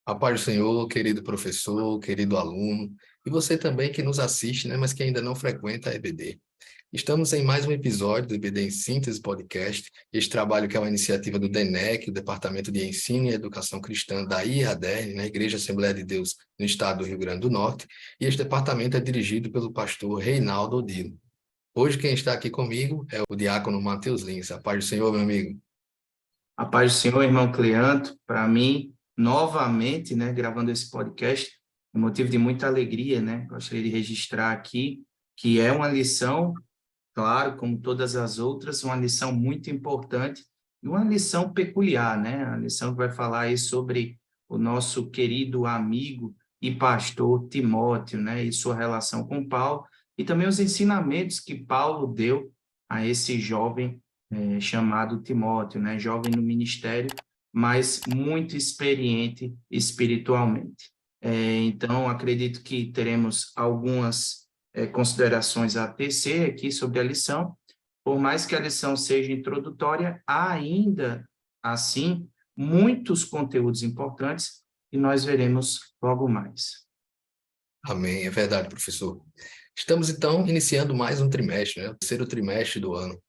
A paz do Senhor, querido professor, querido aluno, e você também que nos assiste, né, mas que ainda não frequenta a EBD. Estamos em mais um episódio do EBD em Síntese Podcast, este trabalho que é uma iniciativa do DENEC, o Departamento de Ensino e Educação Cristã da IADER, na Igreja Assembleia de Deus no estado do Rio Grande do Norte, e este departamento é dirigido pelo pastor Reinaldo Odilo. Hoje quem está aqui comigo é o diácono Matheus Lins. A paz do Senhor, meu amigo. A paz do Senhor, irmão Cleanto, para mim, novamente, né, gravando esse podcast, é motivo de muita alegria, né? Gostaria de registrar aqui que é uma lição, claro, como todas as outras, uma lição muito importante e uma lição peculiar, né? A lição que vai falar aí sobre o nosso querido amigo e pastor Timóteo, né? E sua relação com Paulo, e também os ensinamentos que Paulo deu a esse jovem chamado Timóteo, né? Jovem no ministério, mas muito experiente espiritualmente. Então, acredito que teremos algumas considerações a tecer aqui sobre a lição. Por mais que a lição seja introdutória, há ainda, assim, muitos conteúdos importantes e nós veremos logo mais. Amém, é verdade, professor. Estamos, então, iniciando mais um trimestre, né? O terceiro trimestre do ano.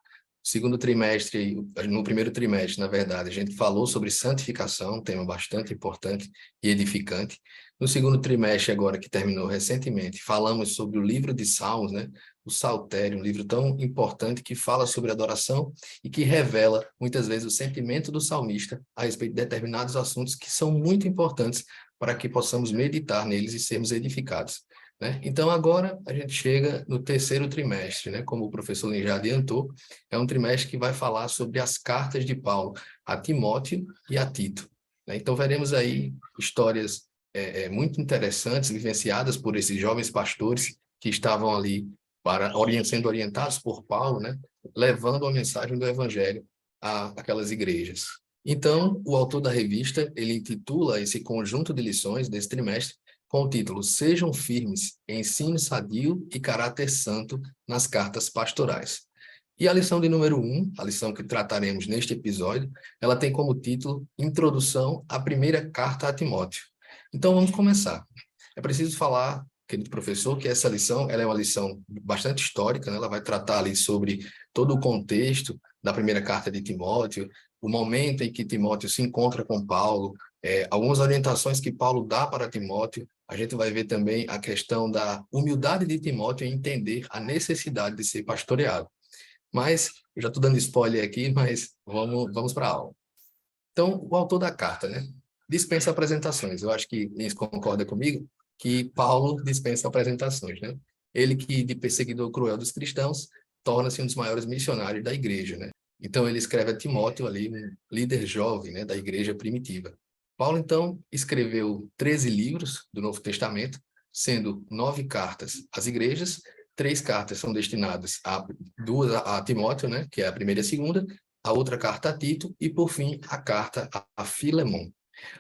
Segundo trimestre, no primeiro trimestre, na verdade, a gente falou sobre santificação, um tema bastante importante e edificante. No segundo trimestre, agora que terminou recentemente, falamos sobre o livro de Salmos, né? O Saltério, um livro tão importante que fala sobre adoração e que revela, muitas vezes, o sentimento do salmista a respeito de determinados assuntos que são muito importantes para que possamos meditar neles e sermos edificados, né? Então, agora a gente chega no terceiro trimestre, né? Como o professor Lin já adiantou, é um trimestre que vai falar sobre as cartas de Paulo a Timóteo e a Tito, né? Então, veremos aí histórias muito interessantes, vivenciadas por esses jovens pastores que estavam ali sendo orientados por Paulo, né? Levando a mensagem do Evangelho àquelas igrejas. Então, o autor da revista, ele intitula esse conjunto de lições desse trimestre com o título Sejam firmes, ensino sadio e caráter santo nas cartas pastorais. E a lição de número 1, a lição que trataremos neste episódio, ela tem como título Introdução à primeira carta a Timóteo. Então vamos começar. É preciso falar, querido professor, que essa lição ela é uma lição bastante histórica, né? Ela vai tratar ali sobre todo o contexto da primeira carta de Timóteo, o momento em que Timóteo se encontra com Paulo, algumas orientações que Paulo dá para Timóteo. A gente vai ver também a questão da humildade de Timóteo em entender a necessidade de ser pastoreado. Mas, eu já estou dando spoiler aqui, mas vamos para a aula. Então, o autor da carta, né? Dispensa apresentações. Eu acho que Lins concorda comigo que Paulo dispensa apresentações, né? Ele que, de perseguidor cruel dos cristãos, torna-se um dos maiores missionários da igreja, né? Então, ele escreve a Timóteo ali, um líder jovem, né, da igreja primitiva. Paulo, então, escreveu 13 livros do Novo Testamento, sendo 9 cartas às igrejas, 3 cartas são destinadas a Timóteo, né, que é a primeira e a segunda, a outra carta a Tito e, por fim, a carta a Filemon.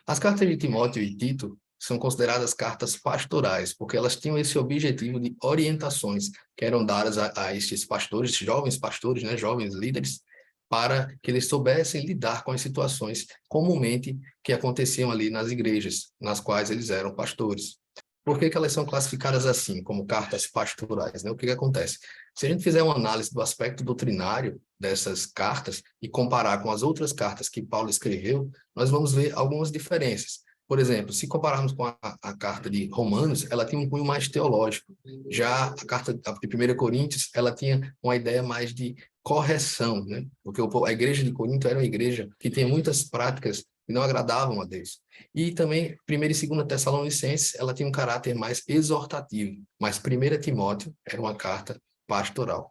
As cartas de Timóteo e Tito são consideradas cartas pastorais, porque elas tinham esse objetivo de orientações que eram dadas a estes pastores, jovens pastores, né, jovens líderes, para que eles soubessem lidar com as situações comumente que aconteciam ali nas igrejas, nas quais eles eram pastores. Por que elas são classificadas assim, como cartas pastorais, né? O que acontece? Se a gente fizer uma análise do aspecto doutrinário dessas cartas e comparar com as outras cartas que Paulo escreveu, nós vamos ver algumas diferenças. Por exemplo, se compararmos com a carta de Romanos, ela tinha um cunho mais teológico. Já a carta de 1 Coríntios, ela tinha uma ideia mais de correção, né? Porque a igreja de Corinto era uma igreja que tinha muitas práticas que não agradavam a Deus. E também, 1ª e 2ª Tessalonicenses, ela tinha um caráter mais exortativo, mas 1ª Timóteo era uma carta pastoral.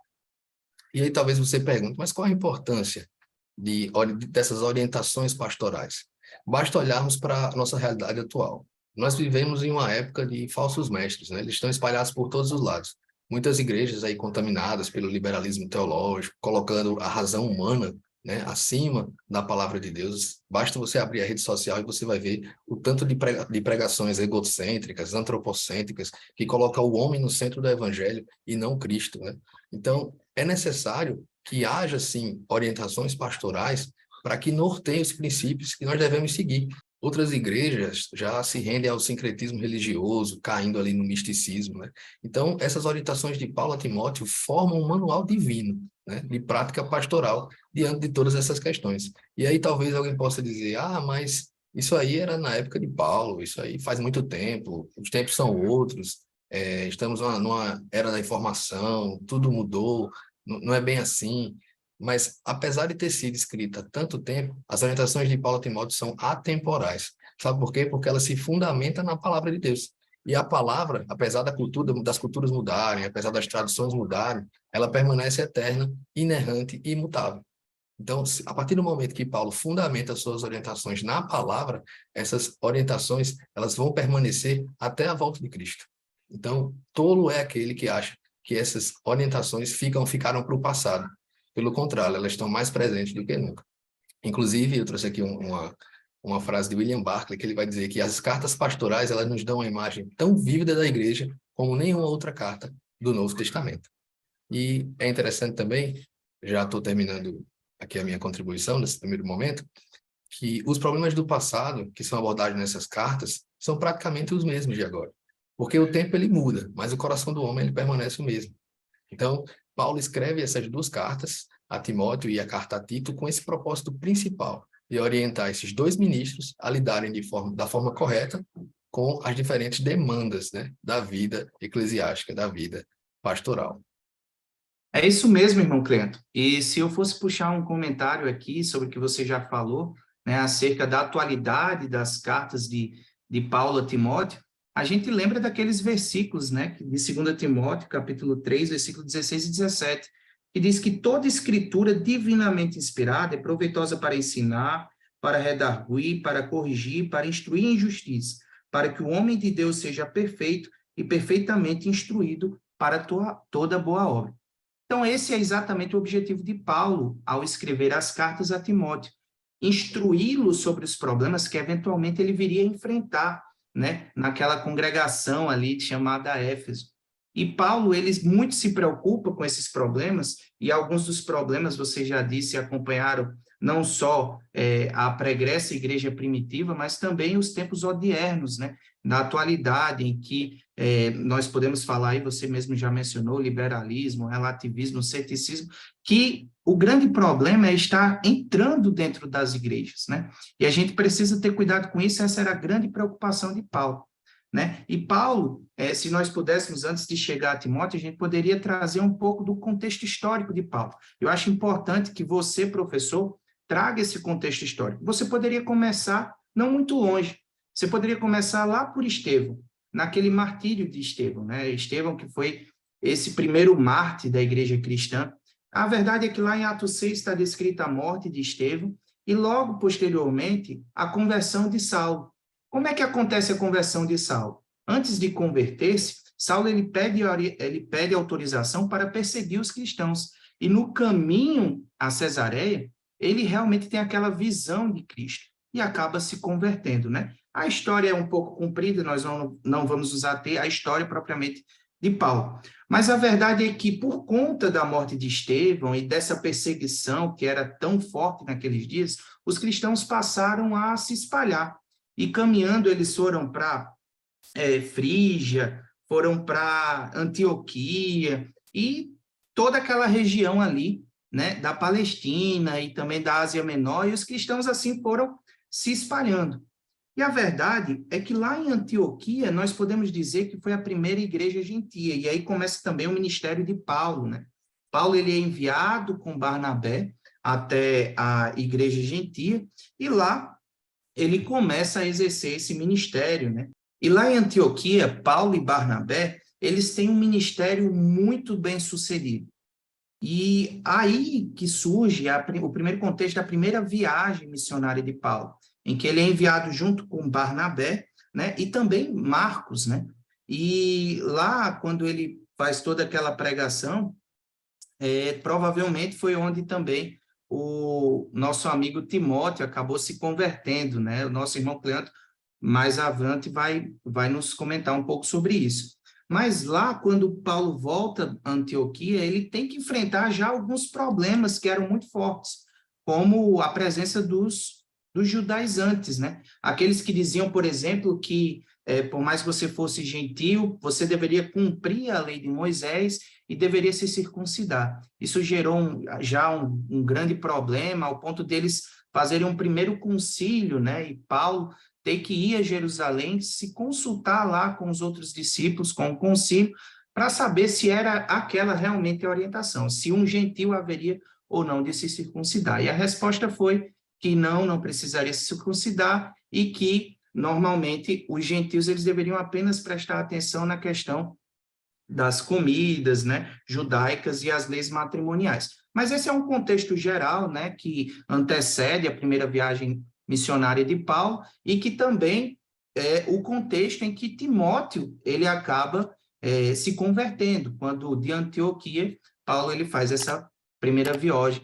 E aí talvez você pergunte, mas qual a importância dessas orientações pastorais? Basta olharmos para a nossa realidade atual. Nós vivemos em uma época de falsos mestres, né? Eles estão espalhados por todos os lados. Muitas igrejas aí contaminadas pelo liberalismo teológico, colocando a razão humana, né, acima da palavra de Deus. Basta você abrir a rede social e você vai ver o tanto de pregações egocêntricas, antropocêntricas, que colocam o homem no centro do evangelho e não Cristo, né? Então, é necessário que haja, sim, orientações pastorais para que norteiem os princípios que nós devemos seguir. Outras igrejas já se rendem ao sincretismo religioso, caindo ali no misticismo, né? Então, essas orientações de Paulo a Timóteo formam um manual divino, né, de prática pastoral diante de todas essas questões. E aí talvez alguém possa dizer, mas isso aí era na época de Paulo, isso aí faz muito tempo, os tempos são outros, estamos numa era da informação, tudo mudou, não é bem assim. Mas, apesar de ter sido escrita há tanto tempo, as orientações de Paulo a Timóteo são atemporais. Sabe por quê? Porque ela se fundamenta na palavra de Deus. E a palavra, apesar das culturas mudarem, apesar das traduções mudarem, ela permanece eterna, inerrante e imutável. Então, a partir do momento que Paulo fundamenta suas orientações na palavra, essas orientações elas vão permanecer até a volta de Cristo. Então, tolo é aquele que acha que essas orientações ficaram para o passado. Pelo contrário, elas estão mais presentes do que nunca. Inclusive, eu trouxe aqui uma frase de William Barclay, que ele vai dizer que as cartas pastorais elas nos dão uma imagem tão vívida da igreja como nenhuma outra carta do Novo Testamento. E é interessante também, já estou terminando aqui a minha contribuição nesse primeiro momento, que os problemas do passado, que são abordados nessas cartas, são praticamente os mesmos de agora. Porque o tempo ele muda, mas o coração do homem ele permanece o mesmo. Então, Paulo escreve essas duas cartas, a Timóteo e a carta a Tito, com esse propósito principal, de orientar esses dois ministros a lidarem da forma correta com as diferentes demandas, né, da vida eclesiástica, da vida pastoral. É isso mesmo, irmão Cleanto. E se eu fosse puxar um comentário aqui sobre o que você já falou, né, acerca da atualidade das cartas de Paulo a Timóteo, a gente lembra daqueles versículos, né, de 2 Timóteo, capítulo 3, versículo 16 e 17, que diz que toda escritura divinamente inspirada é proveitosa para ensinar, para redarguir, para corrigir, para instruir em justiça, para que o homem de Deus seja perfeito e perfeitamente instruído para toda boa obra. Então, esse é exatamente o objetivo de Paulo ao escrever as cartas a Timóteo, instruí-lo sobre os problemas que eventualmente ele viria enfrentar, né, naquela congregação ali chamada Éfeso. E Paulo, ele muito se preocupa com esses problemas, e alguns dos problemas, você já disse, acompanharam não só a pregressa igreja primitiva, mas também os tempos odiernos, né, na atualidade, em que nós podemos falar, e você mesmo já mencionou, liberalismo, relativismo, ceticismo, que o grande problema é estar entrando dentro das igrejas, né? E a gente precisa ter cuidado com isso, essa era a grande preocupação de Paulo, né? E Paulo, se nós pudéssemos, antes de chegar a Timóteo, a gente poderia trazer um pouco do contexto histórico de Paulo. Eu acho importante que você, professor, traga esse contexto histórico. Você poderia começar não muito longe, você poderia começar lá por Estevão, naquele martírio de Estevão, né? Estevão que foi esse primeiro mártir da igreja cristã. A verdade é que lá em Atos 6 está descrita a morte de Estevão e logo posteriormente a conversão de Saulo. Como é que acontece a conversão de Saulo? Antes de converter-se, Saulo ele pede autorização para perseguir os cristãos. E no caminho a Cesareia, ele realmente tem aquela visão de Cristo e acaba se convertendo, né? A história é um pouco comprida, nós não vamos usar a história propriamente de Paulo. Mas a verdade é que, por conta da morte de Estevão e dessa perseguição que era tão forte naqueles dias, os cristãos passaram a se espalhar. E caminhando, eles foram para Frígia, foram para Antioquia e toda aquela região ali, né, da Palestina e também da Ásia Menor, e os cristãos assim foram se espalhando. E a verdade é que lá em Antioquia, nós podemos dizer que foi a primeira igreja gentia, e aí começa também o ministério de Paulo, né? Paulo ele é enviado com Barnabé até a igreja gentia, e lá ele começa a exercer esse ministério, né? E lá em Antioquia, Paulo e Barnabé, eles têm um ministério muito bem sucedido. E aí que surge o primeiro contexto da primeira viagem missionária de Paulo, em que ele é enviado junto com Barnabé, né, e também Marcos, né? E lá, quando ele faz toda aquela pregação, provavelmente foi onde também o nosso amigo Timóteo acabou se convertendo, né? O nosso irmão Cleanto, mais avante, vai nos comentar um pouco sobre isso. Mas lá, quando Paulo volta a Antioquia, ele tem que enfrentar já alguns problemas que eram muito fortes, como a presença dos dos judaizantes, né? Aqueles que diziam, por exemplo, que por mais que você fosse gentil, você deveria cumprir a lei de Moisés e deveria se circuncidar. Isso gerou já um grande problema, ao ponto deles fazerem um primeiro concílio, né? E Paulo ter que ir a Jerusalém, se consultar lá com os outros discípulos, com o concílio, para saber se era aquela realmente a orientação, se um gentil haveria ou não de se circuncidar. E a resposta foi que não precisaria se circuncidar e que, normalmente, os gentios eles deveriam apenas prestar atenção na questão das comidas, né, judaicas e as leis matrimoniais. Mas esse é um contexto geral, né, que antecede a primeira viagem missionária de Paulo e que também é o contexto em que Timóteo ele acaba se convertendo, quando de Antioquia, Paulo ele faz essa primeira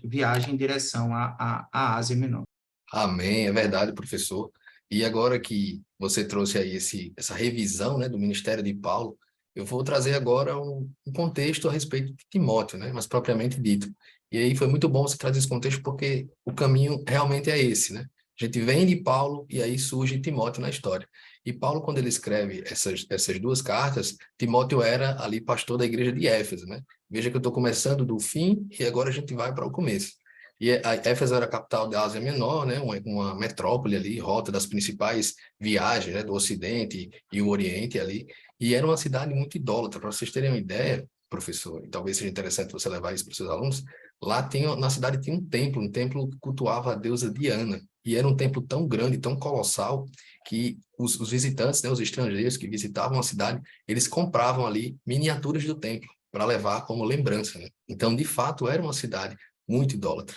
viagem em direção à Ásia Menor. Amém, é verdade, professor. E agora que você trouxe aí essa revisão, né, do ministério de Paulo, eu vou trazer agora um contexto a respeito de Timóteo, né, mas propriamente dito. E aí foi muito bom você trazer esse contexto porque o caminho realmente é esse, né? A gente vem de Paulo e aí surge Timóteo na história. E Paulo, quando ele escreve essas duas cartas, Timóteo era ali pastor da igreja de Éfeso, né? Veja que eu estou começando do fim e agora a gente vai para o começo. E a Éfeso era a capital da Ásia Menor, né? Uma metrópole ali, rota das principais viagens, né? Do Ocidente e o Oriente ali. E era uma cidade muito idólatra. Para vocês terem uma ideia, professor, e talvez seja interessante você levar isso para os seus alunos, na cidade tinha um templo que cultuava a deusa Diana. E era um templo tão grande, tão colossal, que os visitantes, né? Os estrangeiros que visitavam a cidade, eles compravam ali miniaturas do templo para levar como lembrança, né? Então, de fato, era uma cidade muito idólatra.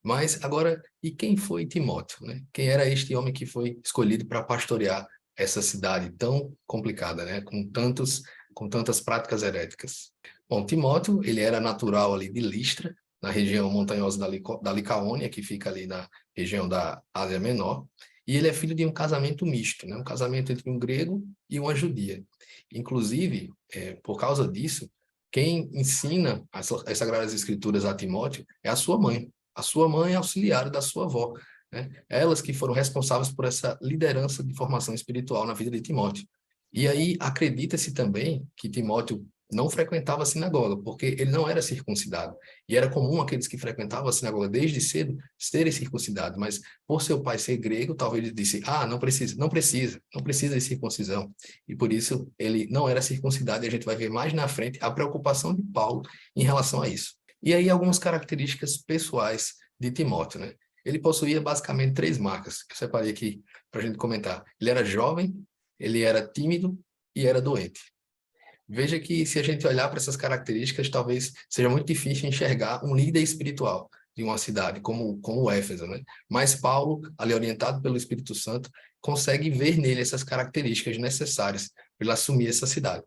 Mas agora, e quem foi Timóteo, né? Quem era este homem que foi escolhido para pastorear essa cidade tão complicada, né? Com tantas práticas heréticas? Bom, Timóteo, ele era natural ali de Listra, na região montanhosa da Licaônia, que fica ali na região da Ásia Menor, e ele é filho de um casamento misto, né? Um casamento entre um grego e uma judia. Inclusive, por causa disso, quem ensina as Sagradas Escrituras a Timóteo é a sua mãe. A sua mãe é auxiliar da sua avó, né? Elas que foram responsáveis por essa liderança de formação espiritual na vida de Timóteo. E aí acredita-se também que Timóteo não frequentava a sinagoga, porque ele não era circuncidado. E era comum aqueles que frequentavam a sinagoga desde cedo serem circuncidados, mas por seu pai ser grego, talvez ele disse, não precisa de circuncisão. E por isso ele não era circuncidado, e a gente vai ver mais na frente a preocupação de Paulo em relação a isso. E aí algumas características pessoais de Timóteo, né? Ele possuía basicamente 3 marcas, que eu separei aqui para a gente comentar. Ele era jovem, ele era tímido e era doente. Veja que se a gente olhar para essas características, talvez seja muito difícil enxergar um líder espiritual de uma cidade como Éfeso, né? Mas Paulo, ali orientado pelo Espírito Santo, consegue ver nele essas características necessárias para ele assumir essa cidade.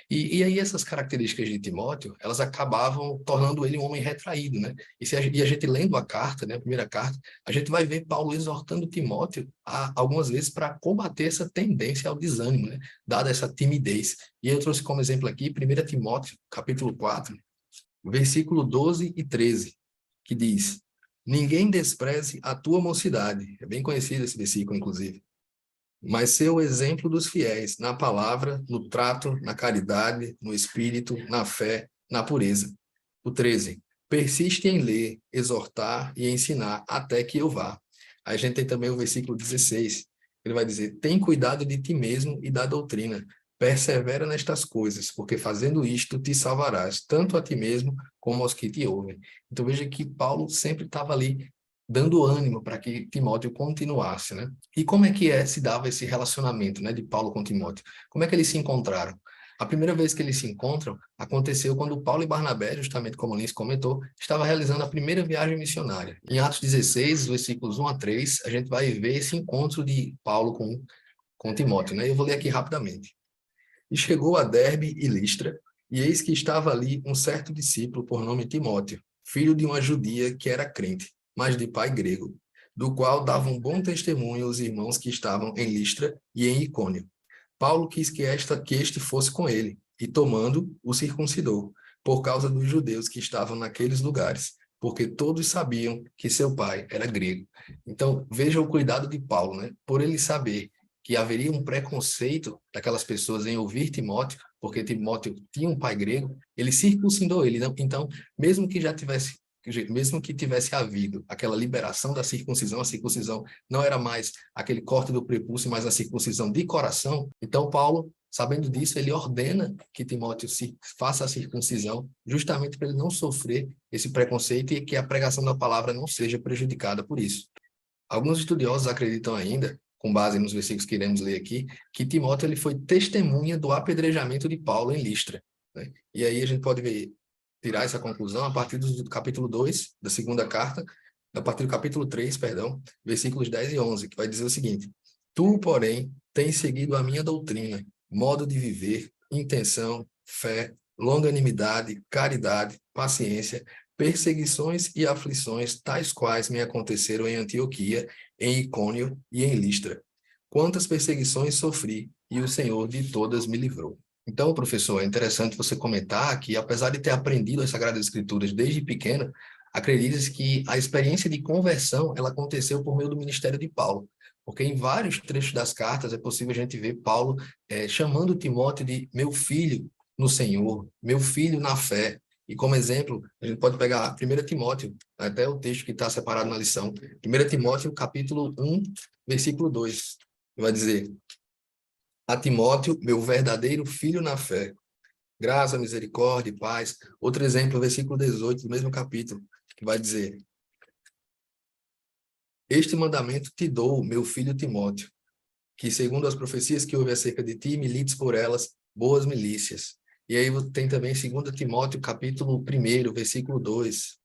E aí essas características de Timóteo, elas acabavam tornando ele um homem retraído, né? E a gente lendo a carta, né, a primeira carta, a gente vai ver Paulo exortando Timóteo algumas vezes para combater essa tendência ao desânimo, né? Dada essa timidez. E eu trouxe como exemplo aqui 1 Timóteo, capítulo 4, versículo 12 e 13, que diz: ninguém despreze a tua mocidade. É bem conhecido esse versículo, inclusive. Mas ser o exemplo dos fiéis na palavra, no trato, na caridade, no espírito, na fé, na pureza. O 13. Persiste em ler, exortar e ensinar até que eu vá. Aí a gente tem também o versículo 16. Ele vai dizer: tem cuidado de ti mesmo e da doutrina. Persevera nestas coisas, porque fazendo isto te salvarás, tanto a ti mesmo como aos que te ouvem. Então veja que Paulo sempre estava ali dando ânimo para que Timóteo continuasse, né? E como é que se dava esse relacionamento, né, de Paulo com Timóteo? Como é que eles se encontraram? A primeira vez que eles se encontram aconteceu quando Paulo e Barnabé, justamente como o Lins comentou, estava realizando a primeira viagem missionária. Em Atos 16, versículos 1 a 3, a gente vai ver esse encontro de Paulo com Timóteo, né? Eu vou ler aqui rapidamente. E chegou a Derbe e Listra, e eis que estava ali um certo discípulo por nome Timóteo, filho de uma judia que era crente, mas de pai grego, do qual davam bom testemunho os irmãos que estavam em Listra e em Icônio. Paulo quis que este fosse com ele, e tomando, o circuncidou, por causa dos judeus que estavam naqueles lugares, porque todos sabiam que seu pai era grego. Então, veja o cuidado de Paulo, né? Por ele saber que haveria um preconceito daquelas pessoas em ouvir Timóteo, porque Timóteo tinha um pai grego, ele circuncidou ele. Então, mesmo que tivesse havido aquela liberação da circuncisão, a circuncisão não era mais aquele corte do prepúcio, mas a circuncisão de coração. Então, Paulo, sabendo disso, ele ordena que Timóteo faça a circuncisão, justamente para ele não sofrer esse preconceito e que a pregação da palavra não seja prejudicada por isso. Alguns estudiosos acreditam ainda, com base nos versículos que iremos ler aqui, que Timóteo ele foi testemunha do apedrejamento de Paulo em Listra, né? E aí a gente pode tirar essa conclusão a partir do capítulo 2 da segunda carta, a partir do capítulo 3, perdão, versículos 10 e 11, que vai dizer o seguinte: Tu, porém, tens seguido a minha doutrina, modo de viver, intenção, fé, longanimidade, caridade, paciência, perseguições e aflições, tais quais me aconteceram em Antioquia, em Icônio e em Listra. Quantas perseguições sofri, e o Senhor de todas me livrou. Então, professor, é interessante você comentar que, apesar de ter aprendido as Sagradas Escrituras desde pequeno, acredita-se que a experiência de conversão ela aconteceu por meio do ministério de Paulo, porque em vários trechos das cartas é possível a gente ver Paulo chamando Timóteo de meu filho no Senhor, meu filho na fé. E como exemplo, a gente pode pegar 1 Timóteo, até o texto que está separado na lição, 1 Timóteo, capítulo 1, versículo 2, vai dizer: A Timóteo, meu verdadeiro filho na fé, graça, misericórdia e paz. Outro exemplo, versículo 18 do mesmo capítulo, que vai dizer: Este mandamento te dou, meu filho Timóteo, que segundo as profecias que houve acerca de ti, milites por elas boas milícias. E aí tem também 2 Timóteo, capítulo 1, versículo 2,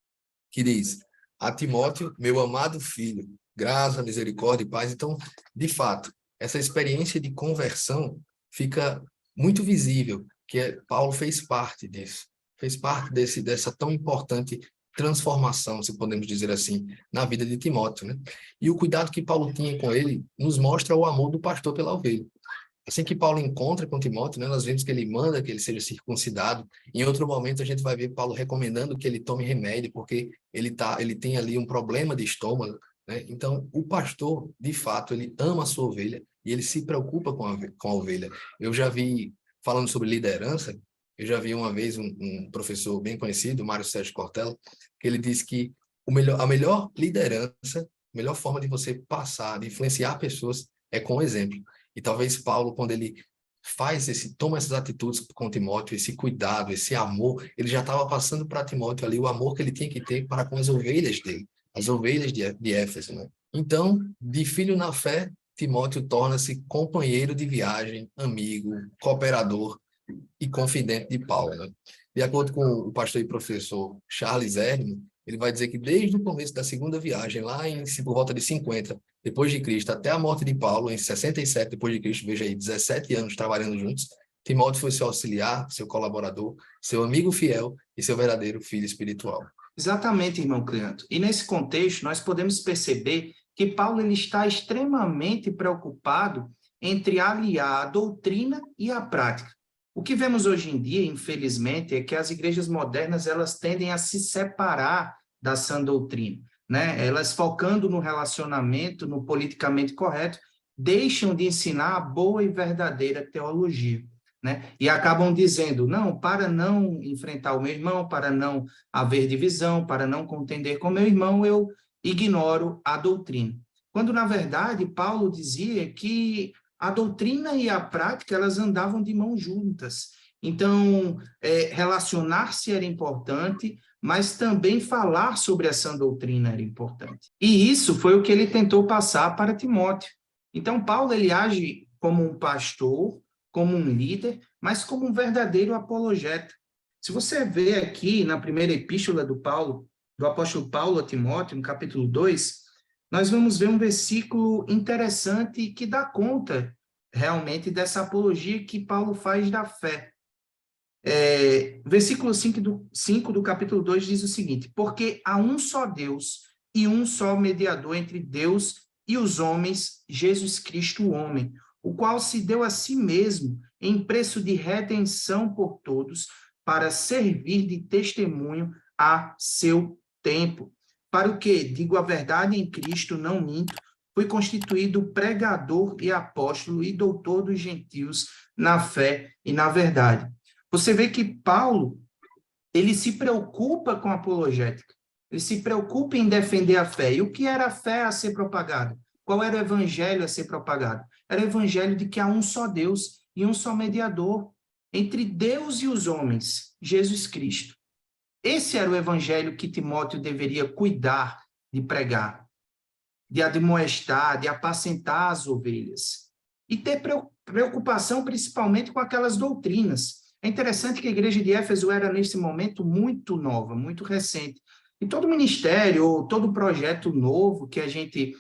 que diz: A Timóteo, meu amado filho, graça, misericórdia e paz. Então, de fato, essa experiência de conversão fica muito visível, que Paulo fez parte disso, fez parte dessa tão importante transformação, se podemos dizer assim, na vida de Timóteo, né? E o cuidado que Paulo tinha com ele nos mostra o amor do pastor pela ovelha. Assim que Paulo encontra com Timóteo, né, nós vemos que ele manda que ele seja circuncidado. Em outro momento, a gente vai ver Paulo recomendando que ele tome remédio, porque ele tem ali um problema de estômago, né? Então, o pastor, de fato, ele ama a sua ovelha e ele se preocupa com a ovelha. Eu já vi, falando sobre liderança, eu já vi uma vez um professor bem conhecido, Mário Sérgio Cortella, que ele disse que a melhor liderança, a melhor forma de você passar, de influenciar pessoas, é com o exemplo. E talvez Paulo, quando ele toma essas atitudes com Timóteo, esse cuidado, esse amor, ele já estava passando para Timóteo ali o amor que ele tinha que ter para com as ovelhas dele, as ovelhas de Éfeso, né? Então, de filho na fé, Timóteo torna-se companheiro de viagem, amigo, cooperador e confidente de Paulo, né? De acordo com o pastor e professor Charles Erdmann, ele vai dizer que desde o começo da segunda viagem, por volta de 50 depois de Cristo, até a morte de Paulo, em 67 depois de Cristo, veja aí, 17 anos trabalhando juntos, Timóteo foi seu auxiliar, seu colaborador, seu amigo fiel e seu verdadeiro filho espiritual. Exatamente, irmão Cleanto. E nesse contexto, nós podemos perceber que Paulo ele está extremamente preocupado entre aliar a doutrina e a prática. O que vemos hoje em dia, infelizmente, é que as igrejas modernas elas tendem a se separar da sã doutrina, né? Elas focando no relacionamento, no politicamente correto, deixam de ensinar a boa e verdadeira teologia, né? E acabam dizendo, não, para não enfrentar o meu irmão, para não haver divisão, para não contender com meu irmão, eu ignoro a doutrina. Quando, na verdade, Paulo dizia que a doutrina e a prática, elas andavam de mãos juntas. Então, relacionar-se era importante, mas também falar sobre a sã doutrina era importante. E isso foi o que ele tentou passar para Timóteo. Então, Paulo, ele age como um pastor, como um líder, mas como um verdadeiro apologeta. Se você vê aqui na primeira epístola do apóstolo Paulo a Timóteo, no capítulo 2, nós vamos ver um versículo interessante que dá conta realmente dessa apologia que Paulo faz da fé. Versículo 5 do capítulo 2 diz o seguinte: porque há um só Deus e um só mediador entre Deus e os homens, Jesus Cristo, o homem, o qual se deu a si mesmo em preço de redenção por todos, para servir de testemunho a seu tempo. Para o que? Digo a verdade em Cristo, não minto. Fui constituído pregador e apóstolo e doutor dos gentios na fé e na verdade. Você vê que Paulo, ele se preocupa com a apologética. Ele se preocupa em defender a fé. E o que era a fé a ser propagada? Qual era o evangelho a ser propagado? Era o evangelho de que há um só Deus e um só mediador entre Deus e os homens, Jesus Cristo. Esse era o evangelho que Timóteo deveria cuidar de pregar, de admoestar, de apacentar as ovelhas. E ter preocupação principalmente com aquelas doutrinas. É interessante que a igreja de Éfeso era, nesse momento, muito nova, muito recente. E todo ministério, ou todo projeto novo que a gente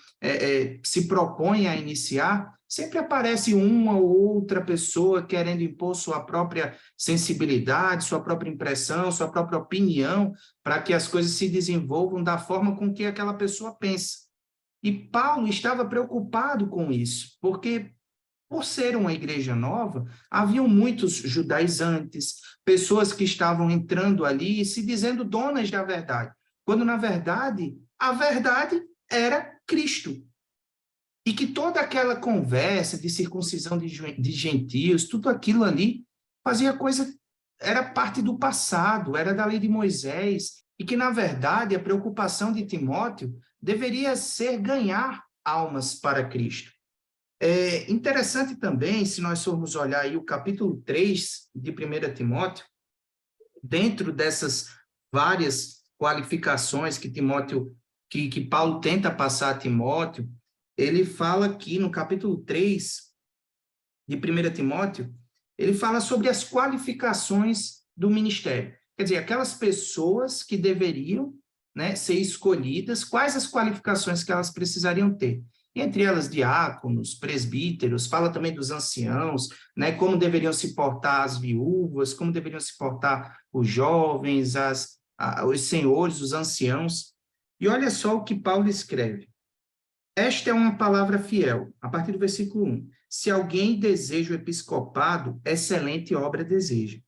se propõe a iniciar, sempre aparece uma ou outra pessoa querendo impor sua própria sensibilidade, sua própria impressão, sua própria opinião, para que as coisas se desenvolvam da forma com que aquela pessoa pensa. E Paulo estava preocupado com isso, porque, por ser uma igreja nova, haviam muitos judaizantes, pessoas que estavam entrando ali e se dizendo donas da verdade, quando, na verdade, a verdade era Cristo. E que toda aquela conversa de circuncisão de gentios, tudo aquilo ali, fazia coisa, era parte do passado, era da lei de Moisés, e que, na verdade, a preocupação de Timóteo deveria ser ganhar almas para Cristo. É interessante também, se nós formos olhar aí o capítulo 3 de 1 Timóteo, dentro dessas várias qualificações que que Paulo tenta passar a Timóteo, ele fala aqui no capítulo 3 de 1 Timóteo, ele fala sobre as qualificações do ministério. Quer dizer, aquelas pessoas que deveriam, né, ser escolhidas, quais as qualificações que elas precisariam ter. E entre elas, diáconos, presbíteros, fala também dos anciãos, né, como deveriam se portar as viúvas, como deveriam se portar os jovens, os senhores, os anciãos. E olha só o que Paulo escreve. Esta é uma palavra fiel, a partir do versículo 1. Se alguém deseja o episcopado, excelente obra deseja.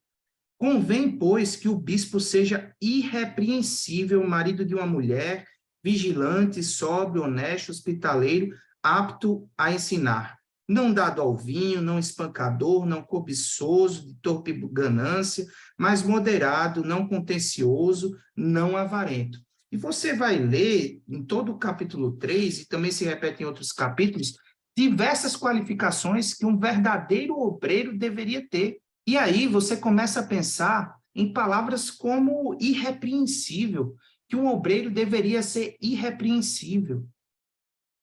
Convém, pois, que o bispo seja irrepreensível, marido de uma mulher, vigilante, sóbrio, honesto, hospitaleiro, apto a ensinar. Não dado ao vinho, não espancador, não cobiçoso, de torpe ganância, mas moderado, não contencioso, não avarento. E você vai ler em todo o capítulo 3, e também se repete em outros capítulos, diversas qualificações que um verdadeiro obreiro deveria ter. E aí você começa a pensar em palavras como irrepreensível, que um obreiro deveria ser irrepreensível.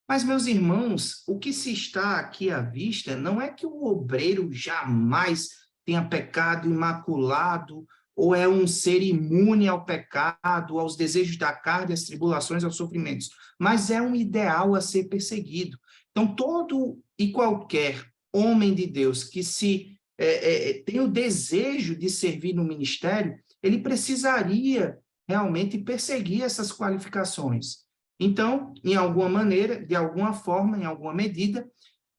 Mas, meus irmãos, o que se está aqui à vista não é que o obreiro jamais tenha pecado imaculado, ou é um ser imune ao pecado, aos desejos da carne, às tribulações, aos sofrimentos, mas é um ideal a ser perseguido. Então, todo e qualquer homem de Deus que tem o desejo de servir no ministério, ele precisaria realmente perseguir essas qualificações. Então, em alguma maneira, de alguma forma, em alguma medida,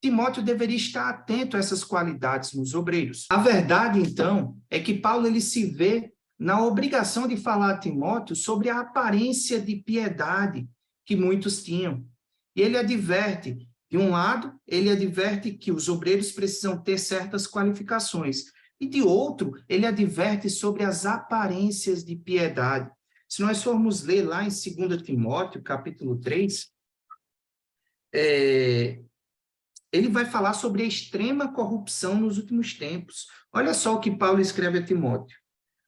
Timóteo deveria estar atento a essas qualidades nos obreiros. A verdade, então, é que Paulo ele se vê na obrigação de falar a Timóteo sobre a aparência de piedade que muitos tinham. E ele adverte, de um lado, ele adverte que os obreiros precisam ter certas qualificações, e de outro, ele adverte sobre as aparências de piedade. Se nós formos ler lá em 2 Timóteo, capítulo 3, ele vai falar sobre a extrema corrupção nos últimos tempos. Olha só o que Paulo escreve a Timóteo.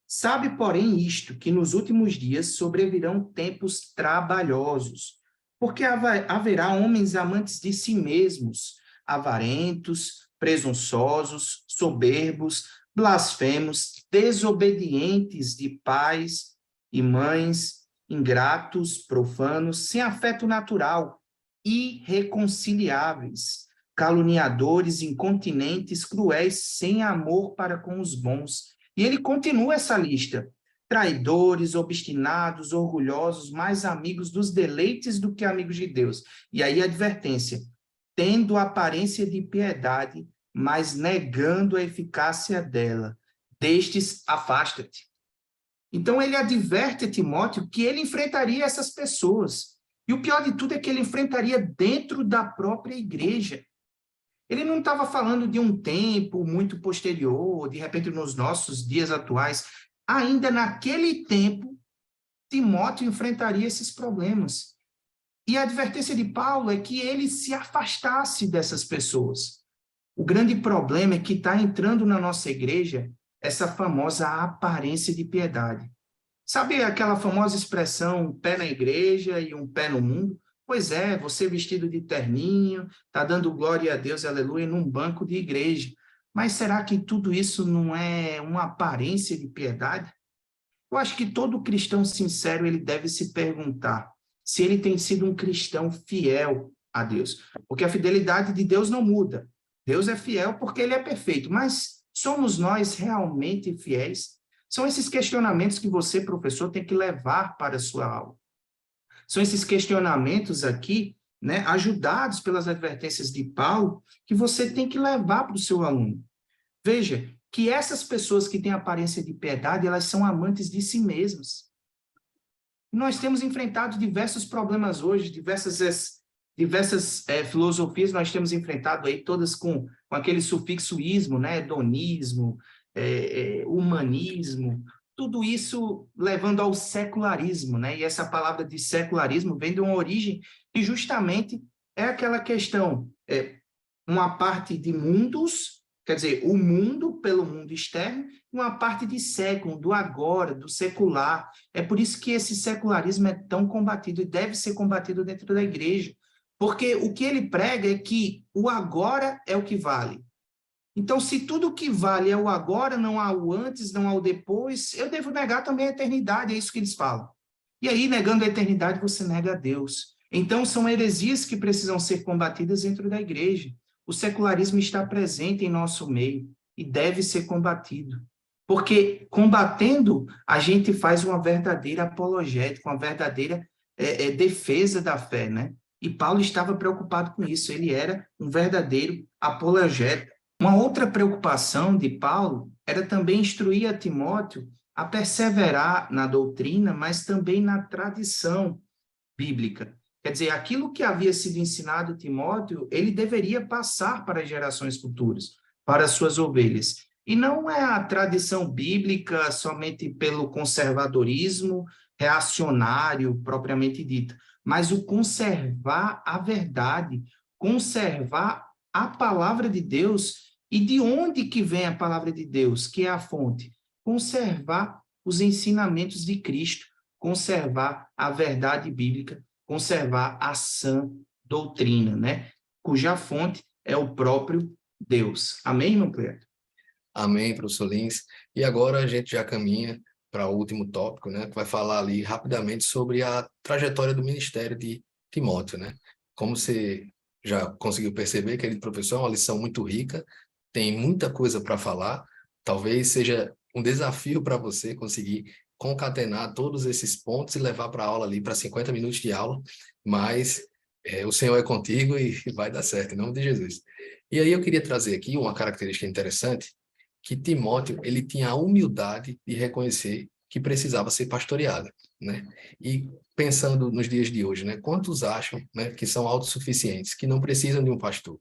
Sabe, porém, isto, que nos últimos dias sobrevirão tempos trabalhosos, porque haverá homens amantes de si mesmos, avarentos, presunçosos, soberbos, blasfemos, desobedientes de pais e mães, ingratos, profanos, sem afeto natural, irreconciliáveis, caluniadores, incontinentes, cruéis, sem amor para com os bons. E ele continua essa lista. Traidores, obstinados, orgulhosos, mais amigos dos deleites do que amigos de Deus. E aí a advertência. Tendo aparência de piedade, mas negando a eficácia dela. Destes, afasta-te. Então, ele adverte a Timóteo que ele enfrentaria essas pessoas. E o pior de tudo é que ele enfrentaria dentro da própria igreja. Ele não estava falando de um tempo muito posterior, de repente nos nossos dias atuais. Ainda naquele tempo, Timóteo enfrentaria esses problemas. E a advertência de Paulo é que ele se afastasse dessas pessoas. O grande problema é que está entrando na nossa igreja essa famosa aparência de piedade. Sabe aquela famosa expressão, um pé na igreja e um pé no mundo? Pois é, você vestido de terninho, está dando glória a Deus, aleluia, num banco de igreja. Mas será que tudo isso não é uma aparência de piedade? Eu acho que todo cristão sincero, ele deve se perguntar se ele tem sido um cristão fiel a Deus. Porque a fidelidade de Deus não muda. Deus é fiel porque ele é perfeito, mas somos nós realmente fiéis? São esses questionamentos que você, professor, tem que levar para a sua aula. São esses questionamentos aqui, né, ajudados pelas advertências de Paulo, que você tem que levar para o seu aluno. Veja que essas pessoas que têm aparência de piedade, elas são amantes de si mesmas. Nós temos enfrentado diversos problemas hoje, diversas filosofias nós temos enfrentado aí, todas com aquele sufixo ismo, né? Hedonismo, humanismo, tudo isso levando ao secularismo, né? E essa palavra de secularismo vem de uma origem que justamente é aquela questão, uma parte de mundos, quer dizer, o mundo pelo mundo externo, e uma parte de século, do agora, do secular. É por isso que esse secularismo é tão combatido e deve ser combatido dentro da igreja, porque o que ele prega é que o agora é o que vale. Então, se tudo que vale é o agora, não há o antes, não há o depois, eu devo negar também a eternidade, é isso que eles falam. E aí, negando a eternidade, você nega a Deus. Então, são heresias que precisam ser combatidas dentro da igreja. O secularismo está presente em nosso meio e deve ser combatido. Porque, combatendo, a gente faz uma verdadeira apologética, uma verdadeira defesa da fé, né? E Paulo estava preocupado com isso, ele era um verdadeiro apologeta. Uma outra preocupação de Paulo era também instruir a Timóteo a perseverar na doutrina, mas também na tradição bíblica. Quer dizer, aquilo que havia sido ensinado a Timóteo, ele deveria passar para as gerações futuras, para as suas ovelhas. E não é a tradição bíblica somente pelo conservadorismo reacionário propriamente dito, mas o conservar a verdade, conservar a palavra de Deus. E de onde que vem a palavra de Deus, que é a fonte? Conservar os ensinamentos de Cristo, conservar a verdade bíblica, conservar a sã doutrina, né? Cuja fonte é o próprio Deus. Amém, irmão Cleto? Amém, professor Lins. E agora a gente já caminha para o último tópico, né, que vai falar ali rapidamente sobre a trajetória do ministério de Timóteo, né? Como você já conseguiu perceber, querido professor, é uma lição muito rica, tem muita coisa para falar, talvez seja um desafio para você conseguir concatenar todos esses pontos e levar para a aula ali, para 50 minutos de aula, mas o Senhor é contigo e vai dar certo, em nome de Jesus. E aí eu queria trazer aqui uma característica interessante, que Timóteo, ele tinha a humildade de reconhecer que precisava ser pastoreado, né? E pensando nos dias de hoje, né? Quantos acham, né, que são autossuficientes, que não precisam de um pastor?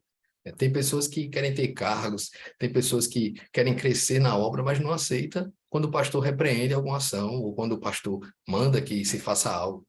Tem pessoas que querem ter cargos, tem pessoas que querem crescer na obra, mas não aceita quando o pastor repreende alguma ação ou quando o pastor manda que se faça algo.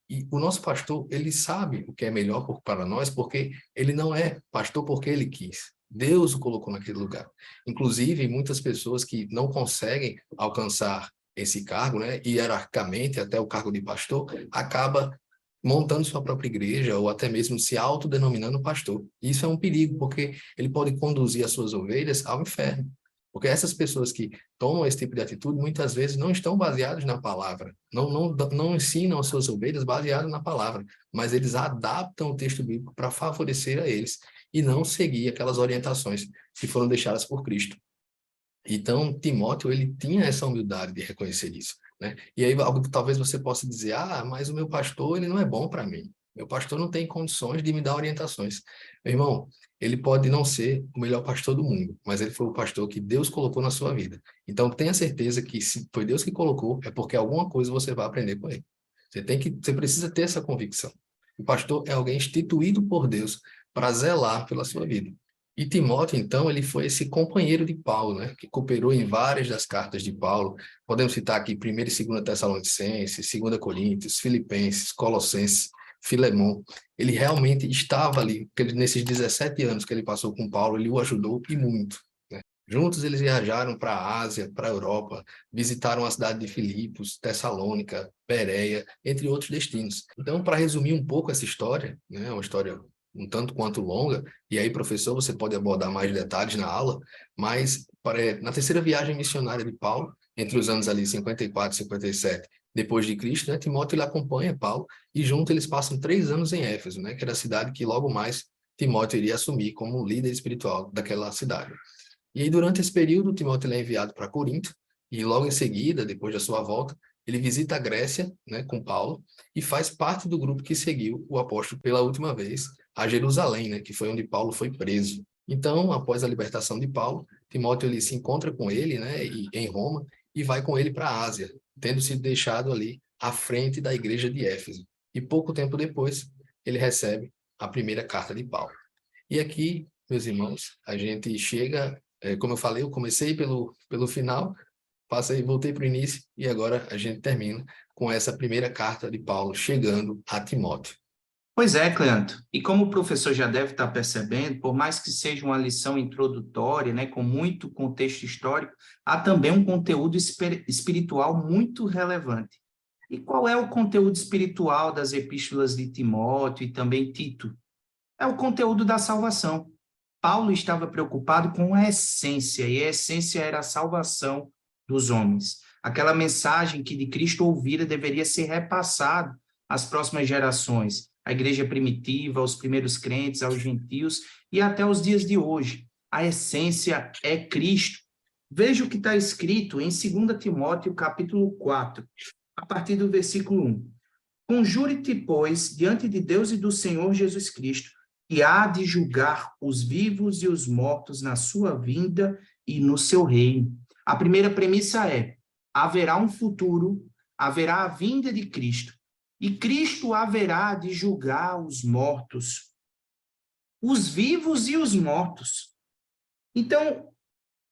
E o nosso pastor, ele sabe o que é melhor para nós, porque ele não é pastor porque ele quis. Deus o colocou naquele lugar. Inclusive, muitas pessoas que não conseguem alcançar esse cargo, né, hierarquicamente, até o cargo de pastor, acaba montando sua própria igreja ou até mesmo se autodenominando pastor. Isso é um perigo, porque ele pode conduzir as suas ovelhas ao inferno. Porque essas pessoas que tomam esse tipo de atitude, muitas vezes não estão baseadas na palavra, não ensinam as suas ovelhas baseadas na palavra, mas eles adaptam o texto bíblico para favorecer a eles e não seguir aquelas orientações que foram deixadas por Cristo. Então, Timóteo, ele tinha essa humildade de reconhecer isso, né? E aí, algo que talvez você possa dizer, mas o meu pastor, ele não é bom para mim. Meu pastor não tem condições de me dar orientações. Meu irmão, ele pode não ser o melhor pastor do mundo, mas ele foi o pastor que Deus colocou na sua vida. Então, tenha certeza que se foi Deus que colocou, é porque alguma coisa você vai aprender com ele. Você precisa ter essa convicção. O pastor é alguém instituído por Deus para zelar pela sua vida. E Timóteo, então, ele foi esse companheiro de Paulo, né, que cooperou em várias das cartas de Paulo. Podemos citar aqui 1ª e 2ª Tessalonicenses, 2ª Coríntios, Filipenses, Colossenses, Filemão. Ele realmente estava ali, porque nesses 17 anos que ele passou com Paulo, ele o ajudou e muito. Né? Juntos eles viajaram para a Ásia, para a Europa, visitaram a cidade de Filipos, Tessalônica, Bereia, entre outros destinos. Então, para resumir um pouco essa história, né, uma história um tanto quanto longa, e aí, professor, você pode abordar mais detalhes na aula, mas na terceira viagem missionária de Paulo, entre os anos ali 54 e 57, depois de Cristo, né, Timóteo ele acompanha Paulo e junto eles passam 3 anos em Éfeso, né, que era a cidade que logo mais Timóteo iria assumir como líder espiritual daquela cidade. E aí, durante esse período, Timóteo ele é enviado para Corinto, e logo em seguida, depois da sua volta, ele visita a Grécia, né, com Paulo, e faz parte do grupo que seguiu o apóstolo pela última vez a Jerusalém, né, que foi onde Paulo foi preso. Então, após a libertação de Paulo, Timóteo ele se encontra com ele, né, em Roma, e vai com ele para a Ásia, tendo sido deixado ali à frente da igreja de Éfeso. E pouco tempo depois, ele recebe a primeira carta de Paulo. E aqui, meus irmãos, a gente chega, como eu falei, eu comecei pelo final, voltei para o início, e agora a gente termina com essa primeira carta de Paulo chegando a Timóteo. Pois é, Cleanto. E como o professor já deve estar percebendo, por mais que seja uma lição introdutória, né, com muito contexto histórico, há também um conteúdo espiritual muito relevante. E qual é o conteúdo espiritual das epístolas de Timóteo e também Tito? É o conteúdo da salvação. Paulo estava preocupado com a essência, e a essência era a salvação dos homens. Aquela mensagem que de Cristo ouvira deveria ser repassada às próximas gerações, à igreja primitiva, aos primeiros crentes, aos gentios e até os dias de hoje. A essência é Cristo. Veja o que está escrito em 2 Timóteo, capítulo 4, a partir do versículo 1. Conjure-te, pois, diante de Deus e do Senhor Jesus Cristo, que há de julgar os vivos e os mortos na sua vinda e no seu reino. A primeira premissa é: haverá um futuro, haverá a vinda de Cristo, e Cristo haverá de julgar os mortos, os vivos e os mortos. Então,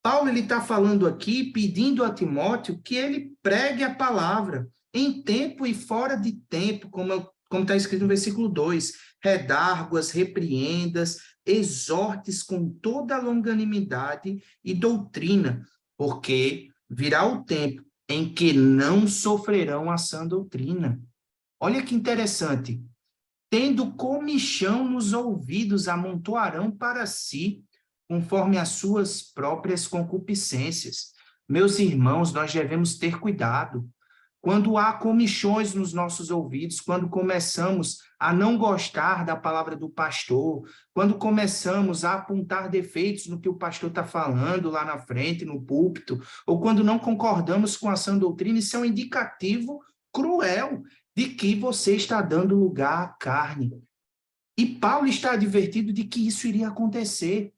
Paulo está falando aqui, pedindo a Timóteo que ele pregue a palavra em tempo e fora de tempo, como está escrito no versículo 2, redárguas, repreendas, exortes com toda a longanimidade e doutrina, porque virá o tempo em que não sofrerão a sã doutrina. Olha que interessante. Tendo comichão nos ouvidos, amontoarão para si, conforme as suas próprias concupiscências. Meus irmãos, nós devemos ter cuidado. Quando há comichões nos nossos ouvidos, quando começamos a não gostar da palavra do pastor, quando começamos a apontar defeitos no que o pastor está falando lá na frente, no púlpito, ou quando não concordamos com a sã doutrina, isso é um indicativo cruel de que você está dando lugar à carne. E Paulo está advertido de que isso iria acontecer,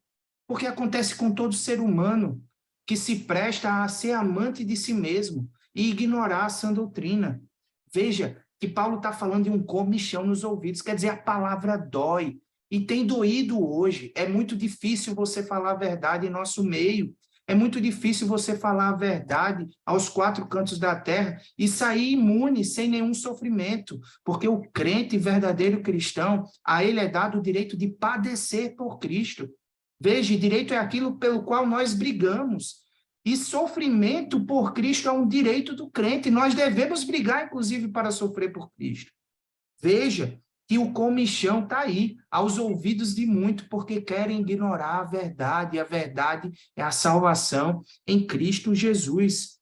porque acontece com todo ser humano que se presta a ser amante de si mesmo e ignorar a sã doutrina. Veja que Paulo está falando de um comichão nos ouvidos, quer dizer, a palavra dói. E tem doído hoje. É muito difícil você falar a verdade em nosso meio. É muito difícil você falar a verdade aos 4 cantos da terra e sair imune, sem nenhum sofrimento, porque o crente verdadeiro cristão, a ele é dado o direito de padecer por Cristo. Veja, direito é aquilo pelo qual nós brigamos. E sofrimento por Cristo é um direito do crente. Nós devemos brigar, inclusive, para sofrer por Cristo. Veja que o comichão está aí, aos ouvidos de muito, porque querem ignorar a verdade, e a verdade é a salvação em Cristo Jesus.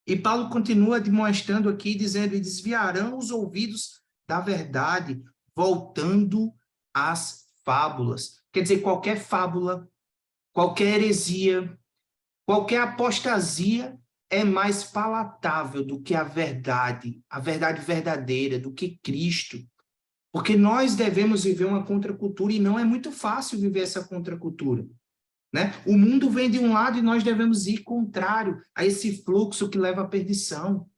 E Paulo continua demonstrando aqui, dizendo: e desviarão os ouvidos da verdade, voltando às fábulas. Quer dizer, qualquer fábula, qualquer heresia, qualquer apostasia é mais palatável do que a verdade verdadeira, do que Cristo. Porque nós devemos viver uma contracultura e não é muito fácil viver essa contracultura, né? O mundo vem de um lado e nós devemos ir contrário a esse fluxo que leva à perdição,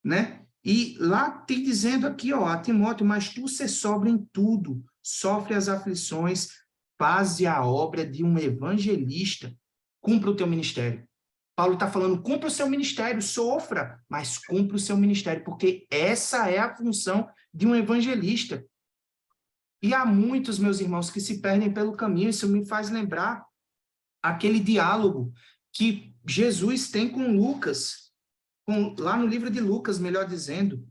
né? E lá tem dizendo aqui, ó, a Timóteo, mas tu se sobra em tudo, sofre as aflições, faze a obra de um evangelista, cumpra o teu ministério. Paulo está falando, cumpra o seu ministério, sofra, mas cumpra o seu ministério, porque essa é a função de um evangelista. E há muitos, meus irmãos, que se perdem pelo caminho. Isso me faz lembrar aquele diálogo que Jesus tem com Lucas, lá no livro de Lucas, melhor dizendo,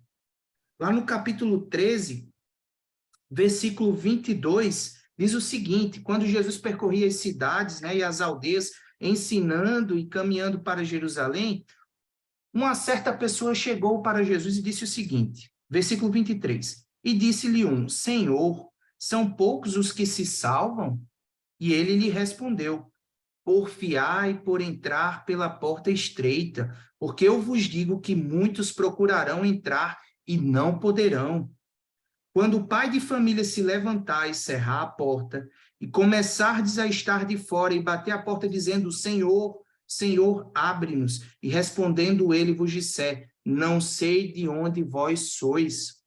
lá no capítulo 13, versículo 22, diz o seguinte: quando Jesus percorria as cidades, né, e as aldeias, ensinando e caminhando para Jerusalém, uma certa pessoa chegou para Jesus e disse o seguinte, versículo 23, e disse-lhe Senhor, são poucos os que se salvam? E ele lhe respondeu, porfiai por entrar pela porta estreita, porque eu vos digo que muitos procurarão entrar e não poderão. Quando o pai de família se levantar e cerrar a porta, e começardes a estar de fora e bater a porta dizendo, Senhor, Senhor, abre-nos, e respondendo ele vos disser, não sei de onde vós sois.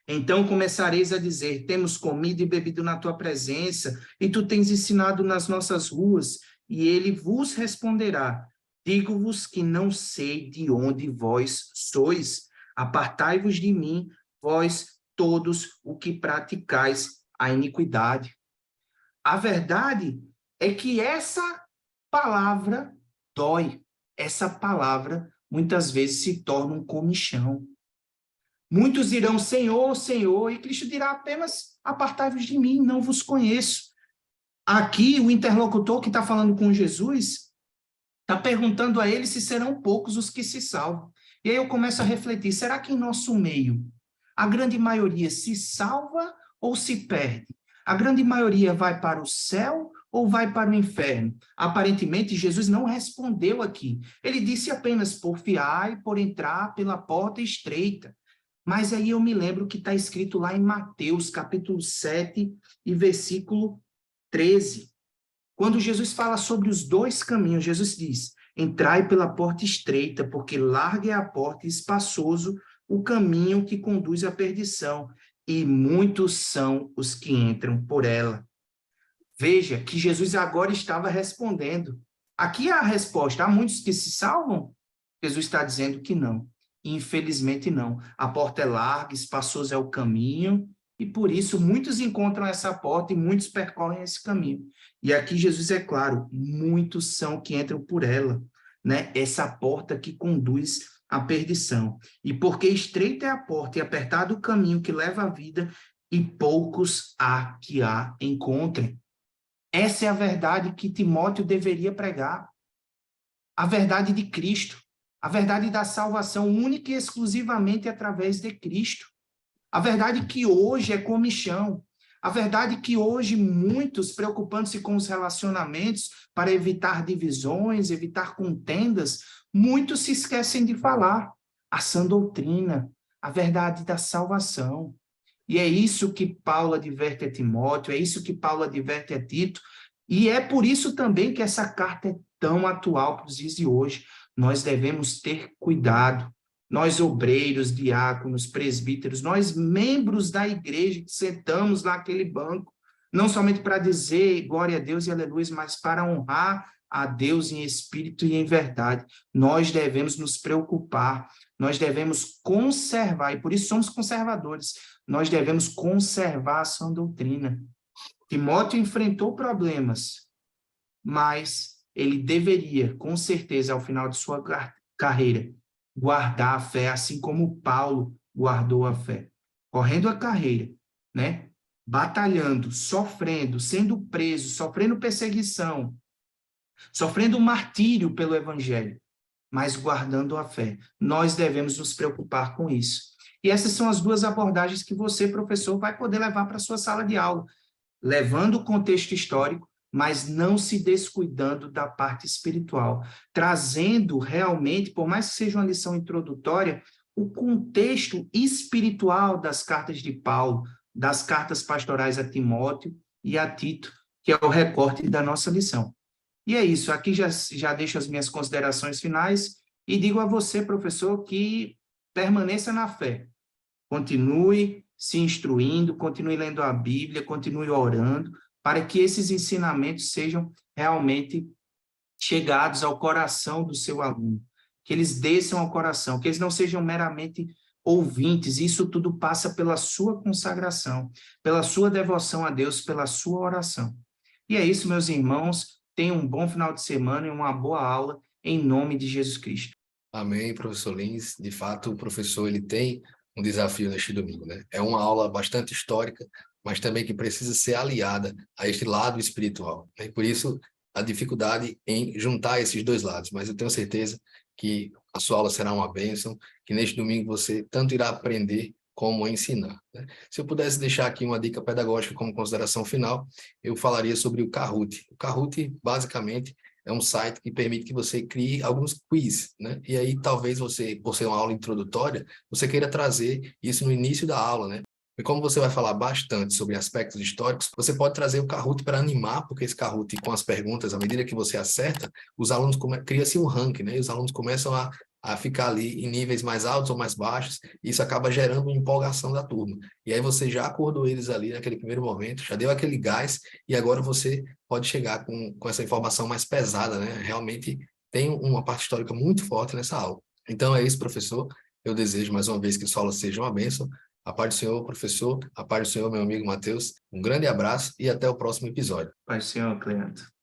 Então começareis a dizer, temos comido e bebido na tua presença, e tu tens ensinado nas nossas ruas, e ele vos responderá, digo-vos que não sei de onde vós sois, apartai-vos de mim, vós todos o que praticais a iniquidade. A verdade é que essa palavra dói, essa palavra muitas vezes se torna um comichão. Muitos dirão, Senhor, Senhor, e Cristo dirá apenas, apartai-vos de mim, não vos conheço. Aqui, o interlocutor que está falando com Jesus, está perguntando a ele se serão poucos os que se salvam. E aí eu começo a refletir, será que em nosso meio, a grande maioria se salva ou se perde? A grande maioria vai para o céu ou vai para o inferno? Aparentemente, Jesus não respondeu aqui. Ele disse apenas, porfiai por entrar pela porta estreita. Mas aí eu me lembro que está escrito lá em Mateus, capítulo 7 e versículo 13. Quando Jesus fala sobre os dois caminhos, Jesus diz, entrai pela porta estreita, porque larga é a porta e espaçoso o caminho que conduz à perdição, e muitos são os que entram por ela. Veja que Jesus agora estava respondendo. Aqui é a resposta, há muitos que se salvam? Jesus está dizendo que não. Infelizmente não. A porta é larga, espaçoso é o caminho, e por isso muitos encontram essa porta e muitos percorrem esse caminho. E aqui Jesus é claro, muitos são que entram por ela, né? Essa porta que conduz à perdição. E porque estreita é a porta e apertado o caminho que leva à vida, e poucos há que a encontrem. Essa é a verdade que Timóteo deveria pregar. A verdade de Cristo. A verdade da salvação única e exclusivamente através de Cristo. A verdade que hoje é comichão. A verdade que hoje muitos, preocupando-se com os relacionamentos para evitar divisões, evitar contendas, muitos se esquecem de falar a sã doutrina, a verdade da salvação. E é isso que Paulo adverte a Timóteo, é isso que Paulo adverte a Tito, e é por isso também que essa carta é tão atual para os dias de hoje. Nós devemos ter cuidado. Nós, obreiros, diáconos, presbíteros, nós, membros da igreja, que sentamos naquele banco, não somente para dizer glória a Deus e aleluia, mas para honrar a Deus em espírito e em verdade. Nós devemos nos preocupar, nós devemos conservar, e por isso somos conservadores, nós devemos conservar a sã doutrina. Timóteo enfrentou problemas, mas ele deveria, com certeza, ao final de sua carreira, guardar a fé, assim como Paulo guardou a fé. Correndo a carreira, né? Batalhando, sofrendo, sendo preso, sofrendo perseguição, sofrendo martírio pelo evangelho, mas guardando a fé. Nós devemos nos preocupar com isso. E essas são as duas abordagens que você, professor, vai poder levar para a sua sala de aula, levando o contexto histórico, mas não se descuidando da parte espiritual, trazendo realmente, por mais que seja uma lição introdutória, o contexto espiritual das cartas de Paulo, das cartas pastorais a Timóteo e a Tito, que é o recorte da nossa lição. E é isso, aqui já deixo as minhas considerações finais e digo a você, professor, que permaneça na fé. Continue se instruindo, continue lendo a Bíblia, continue orando, para que esses ensinamentos sejam realmente chegados ao coração do seu aluno, que eles desçam ao coração, que eles não sejam meramente ouvintes. Isso tudo passa pela sua consagração, pela sua devoção a Deus, pela sua oração. E é isso, meus irmãos. Tenham um bom final de semana e uma boa aula, em nome de Jesus Cristo. Amém, professor Lins. De fato, o professor ele tem um desafio neste domingo, né? É uma aula bastante histórica, mas também que precisa ser aliada a este lado espiritual, né? E por isso, a dificuldade em juntar esses dois lados. Mas eu tenho certeza que a sua aula será uma bênção, que neste domingo você tanto irá aprender como ensinar, né? Se eu pudesse deixar aqui uma dica pedagógica como consideração final, eu falaria sobre o Kahoot. O Kahoot, basicamente, é um site que permite que você crie alguns quiz, né? E aí talvez você, por ser uma aula introdutória, você queira trazer isso no início da aula, né? E como você vai falar bastante sobre aspectos históricos, você pode trazer o Kahoot para animar, porque esse Kahoot, com as perguntas, à medida que você acerta, os alunos cria-se um ranking, né? E os alunos começam a ficar ali em níveis mais altos ou mais baixos, e isso acaba gerando uma empolgação da turma. E aí você já acordou eles ali naquele primeiro momento, já deu aquele gás, e agora você pode chegar com essa informação mais pesada, né? Realmente tem uma parte histórica muito forte nessa aula. Então é isso, professor. Eu desejo mais uma vez que sua aula seja uma bênção. A paz do Senhor, professor. A paz do Senhor, meu amigo Matheus. Um grande abraço e até o próximo episódio. Paz do Senhor, Cleanto.